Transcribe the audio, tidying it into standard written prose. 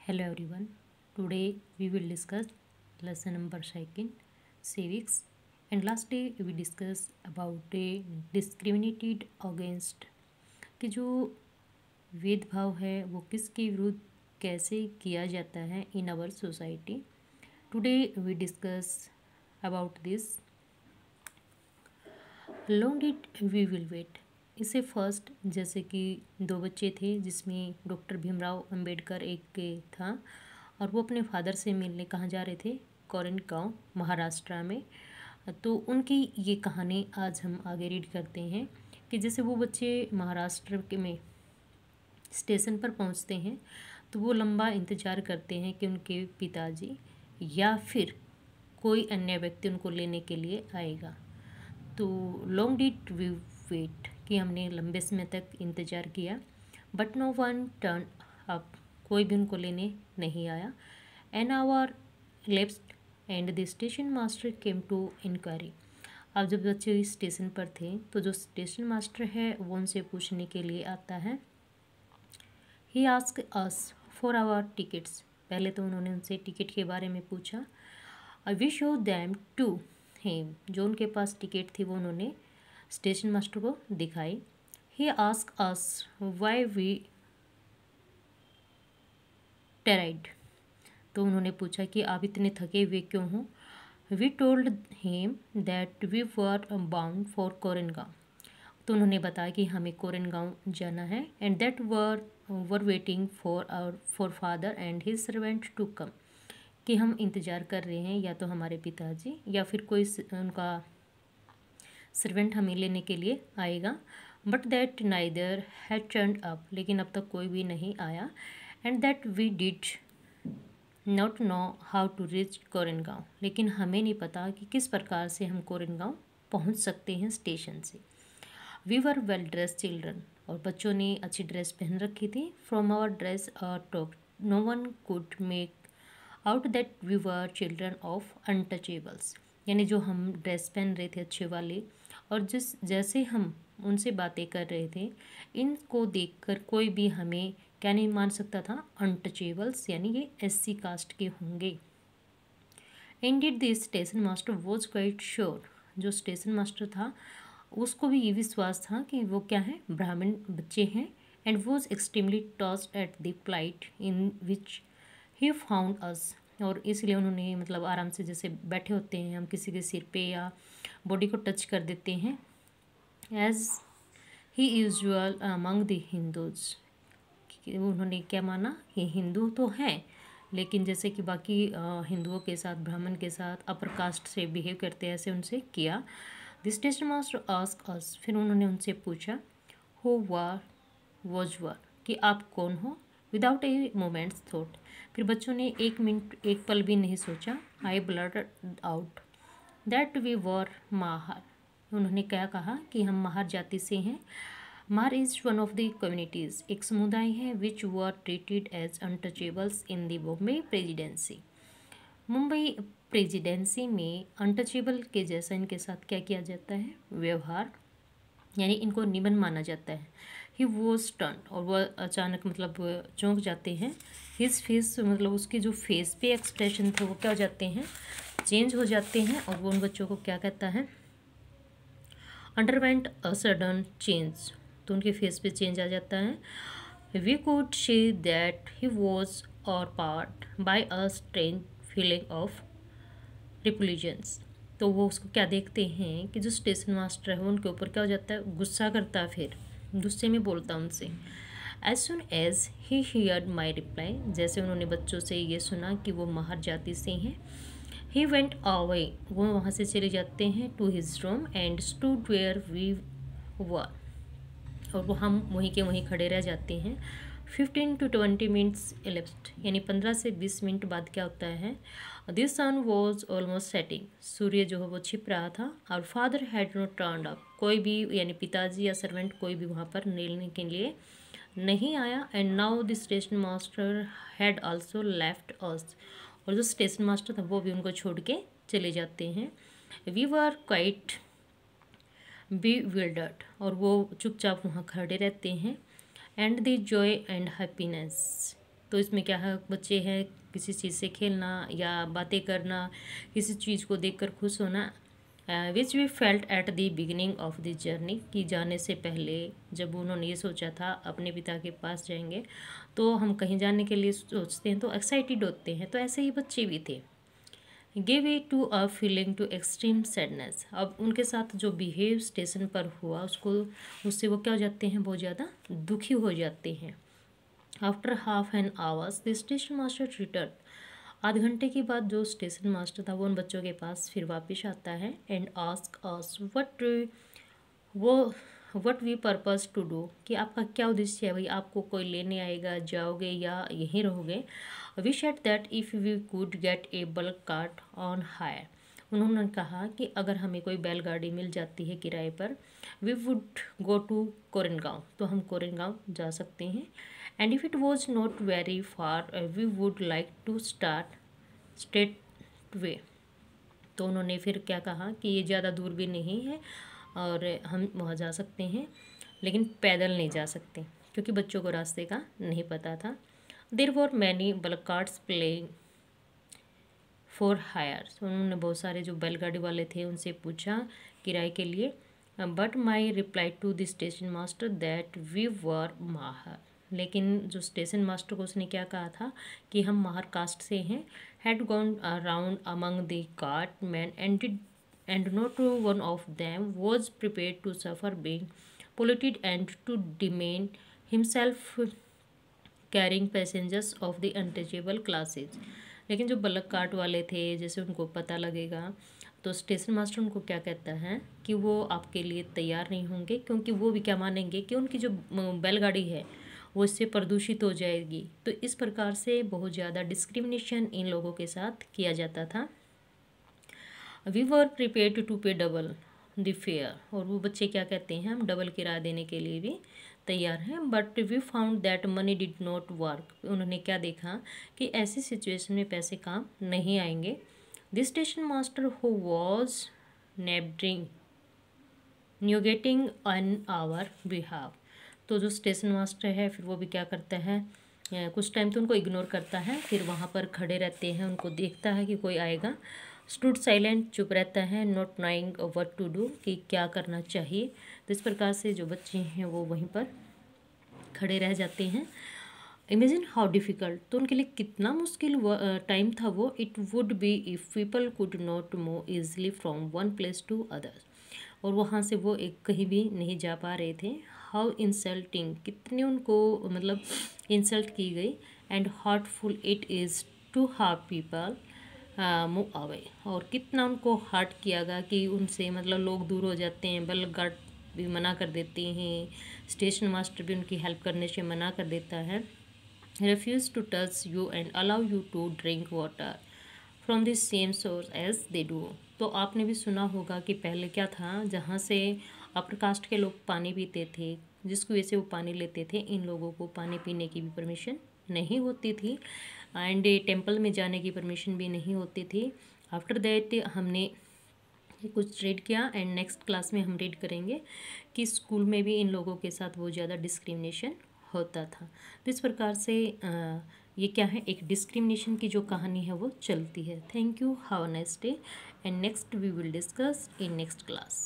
Hello everyone. Today we will discuss lesson number second, civics. And last day we discussed about a discriminated against कि जो भेदभाव है वो किसके विरुद्ध कैसे किया जाता है in our society. Today we discuss about this. Long it we will wait. इसे फर्स्ट जैसे कि दो बच्चे थे जिसमें डॉक्टर भीमराव अंबेडकर एक था और वो अपने फादर से मिलने कहाँ जा रहे थे, कोरेगांव महाराष्ट्र में. तो उनकी ये कहानी आज हम आगे रीड करते हैं कि जैसे वो बच्चे महाराष्ट्र के में स्टेशन पर पहुंचते हैं तो वो लंबा इंतज़ार करते हैं कि उनके पिताजी या फिर कोई अन्य व्यक्ति उनको लेने के लिए आएगा. तो लॉन्ग डिड वी वेट कि हमने लंबे समय तक इंतज़ार किया, but no one turn up. कोई भी उनको लेने नहीं आया. An hour left and the station master came to inquiry. अब जब बच्चे स्टेशन पर थे तो जो स्टेशन मास्टर है वो उनसे पूछने के लिए आता है. He ask us for our tickets. पहले तो उन्होंने उनसे टिकट के बारे में पूछा. I wish show them to him. जो उनके पास टिकट थी वो उन्होंने स्टेशन मास्टर को दिखाई. ही आस्क अस वाई वी टेराइड. तो उन्होंने पूछा कि आप इतने थके हुए क्यों हो. We told him that we were bound for Koregaon. तो उन्होंने बताया कि हमें कोरेगांव जाना है and that were waiting for father and his servant to come. कि हम इंतज़ार कर रहे हैं या तो हमारे पिताजी या फिर कोई उनका सर्वेंट हमें लेने के लिए आएगा. But that neither had turned up. लेकिन अब तक कोई भी नहीं आया. And that we did not know how to reach Koregaon. लेकिन हमें नहीं पता कि किस प्रकार से हम कोरेगांव पहुंच सकते हैं स्टेशन से. We were well dress children. और बच्चों ने अच्छी ड्रेस पहन रखी थी. From our dress talk no one could make out that we were children of untouchables. यानी जो हम ड्रेस पहन रहे थे अच्छे वाले और जैसे हम उनसे बातें कर रहे थे इनको देखकर कोई भी हमें क्या नहीं मान सकता था, अनटचेबल्स यानी ये SC कास्ट के होंगे. Indeed the station master was quite sure. जो स्टेशन मास्टर था उसको भी ये विश्वास था कि वो क्या है, ब्राह्मण बच्चे हैं. And was extremely tossed at the plight in which he found us. और इसलिए उन्होंने मतलब आराम से जैसे बैठे होते हैं हम किसी के सिर पे या बॉडी को टच कर देते हैं, as he usual among the Hindus. उन्होंने क्या माना, ये हिंदू तो हैं लेकिन जैसे कि बाकी हिंदुओं के साथ ब्राह्मण के साथ अपर कास्ट से बिहेव करते हैं ऐसे उनसे किया. The station master ask us. फिर उन्होंने उनसे पूछा हु वर वॉज वर, कि आप कौन हो. Without a moment's thought. फिर बच्चों ने एक मिनट एक पल भी नहीं सोचा. I blurted out that we were Mahar. उन्होंने क्या कहा कि हम माहर जाति से हैं. Mahar is one of the communities. एक समुदाय है which were treated as untouchables in the Bombay presidency. Mumbai presidency में अनटचेबल के जैसा इनके साथ क्या किया जाता है, व्यवहार, यानी इनको निबंध माना जाता है. ही वो स्टन. और वह अचानक मतलब चौंक जाते हैं. हिज फेस मतलब उसके जो फेस पे एक्सप्रेशन थे वो क्या हो जाते हैं, चेंज हो जाते हैं. और वो उन बच्चों को क्या कहता है, अंडरवेंट अ सडन चेंज. तो उनके फेस पे चेंज आ जाता है. We could see that he was overpowered by a strange feeling of repugnance. तो वो उसको क्या देखते हैं कि जो स्टेशन मास्टर है उनके ऊपर क्या हो जाता है, गुस्सा करता है. फिर गुस्से में बोलता उनसे. As soon as he heard my reply. जैसे उन्होंने बच्चों से ये सुना कि वो माहर जाति से हैं, ही वेंट अवे. वो वहाँ से चले जाते हैं to his room and stood where we were. और वो हम वहीं के वहीं खड़े रह जाते हैं. 15 to 20 मिनट्स एलेप्स्ड. यानी 15 से 20 मिनट बाद क्या होता है, this sun was almost setting. सूर्य जो है वो छिप रहा था. और father had not turned up. कोई भी यानी पिताजी या सर्वेंट कोई भी वहाँ पर लेने के लिए नहीं आया. And now the station master had also left अस. और जो स्टेशन मास्टर था वो भी उनको छोड़ के चले जाते हैं. We were quite bewildered. और वो चुपचाप वहाँ खड़े रहते हैं. And the joy and happiness. तो इसमें क्या है, बच्चे हैं किसी चीज़ से खेलना या बातें करना, किसी चीज़ को देखकर खुश होना, which we felt at the beginning of the journey, कि जाने से पहले जब उन्होंने ये सोचा था अपने पिता के पास जाएंगे, तो हम कहीं जाने के लिए सोचते हैं तो एक्साइटेड होते हैं, तो ऐसे ही बच्चे भी थे। Give way to a feeling to extreme sadness, अब उनके साथ जो बिहेव स्टेशन पर हुआ उससे वो क्या हो जाते हैं, बहुत ज़्यादा दुखी हो जाते हैं। After half an hours the station master return, आध घंटे के बाद जो स्टेशन मास्टर था वो उन बच्चों के पास फिर वापस आता है and ask us what we purpose to do, कि आपका क्या उद्देश्य है भाई, आपको कोई लेने आएगा, जाओगे या यहीं रहोगे। We said that if we could get a bullock cart on hire, उन्होंने कहा कि अगर हमें कोई बैलगाड़ी मिल जाती है किराए पर, we would go to Koregaon, तो हम कोरेनगांव जा सकते हैं। And if it was not very far we would like to start straight way, तो उन्होंने फिर क्या कहा कि ये ज़्यादा दूर भी नहीं है और हम वहाँ जा सकते हैं, लेकिन पैदल नहीं जा सकते क्योंकि बच्चों को रास्ते का नहीं पता था। There were many bullock carts playing for hire, उन्होंने बहुत सारे जो बैलगाड़ी वाले थे उनसे पूछा किराए के लिए। But my reply to the station master that we were Mahar, लेकिन जो स्टेशन मास्टर को उसने क्या कहा था कि हम माहर कास्ट से हैं। Had gone around among the cart man and not one of them was prepare to suffer being polluted and to demean himself carrying passengers of the untouchable classes, लेकिन जो बल्क कार्ट वाले थे जैसे उनको पता लगेगा तो स्टेशन मास्टर उनको क्या कहता है कि वो आपके लिए तैयार नहीं होंगे, क्योंकि वो भी क्या मानेंगे कि उनकी जो बैलगाड़ी है वो इससे प्रदूषित हो जाएगी। तो इस प्रकार से बहुत ज़्यादा डिस्क्रिमिनेशन इन लोगों के साथ किया जाता था। वी वर प्रिपेयर्ड टू पे डबल द फेयर, और वो बच्चे क्या कहते हैं, हम डबल किराया देने के लिए भी तैयार हैं। But we found that money did not work, उन्होंने क्या देखा कि ऐसी सिचुएशन में पैसे काम नहीं आएंगे। This station master who was neighbouring negotiating on our behalf, तो जो स्टेशन मास्टर है फिर वो भी क्या करता है, कुछ टाइम तो उनको इग्नोर करता है, फिर वहाँ पर खड़े रहते हैं, उनको देखता है कि कोई आएगा। स्टूड साइलेंट, चुप रहता है, not knowing what to do, कि क्या करना चाहिए। तो इस प्रकार से जो बच्चे हैं वो वहीं पर खड़े रह जाते हैं। इमेजिन हाउ डिफ़िकल्ट, तो उनके लिए कितना मुश्किल टाइम था वो। It would be if people could not move easily from one place to other, और वहाँ से वो एक कहीं भी नहीं जा पा रहे थे। हाउ इंसल्टिंग, कितने उनको मतलब इंसल्ट की गई। And hurtful it is to have people move away, और कितना उनको हार्ट किया गया कि उनसे मतलब लोग दूर हो जाते हैं, बल्क गार्ड भी मना कर देते हैं, स्टेशन मास्टर भी उनकी हेल्प करने से मना कर देता है। refuse to touch you and allow you to drink water from the same source as they do, तो आपने भी सुना होगा कि पहले क्या था, जहाँ से अपर कास्ट के लोग पानी पीते थे, जिसकी वजह से वो पानी लेते थे, इन लोगों को पानी पीने की भी परमिशन नहीं होती थी एंड टेंपल में जाने की परमिशन भी नहीं होती थी। आफ्टर दैट हमने कुछ रीड किया एंड नेक्स्ट क्लास में हम रीड करेंगे कि स्कूल में भी इन लोगों के साथ बहुत ज़्यादा डिस्क्रिमिनेशन होता था। तो इस प्रकार से ये क्या है, एक डिस्क्रिमिनेशन की जो कहानी है वो चलती है। Thank you, have a nice day and next we will discuss in next class.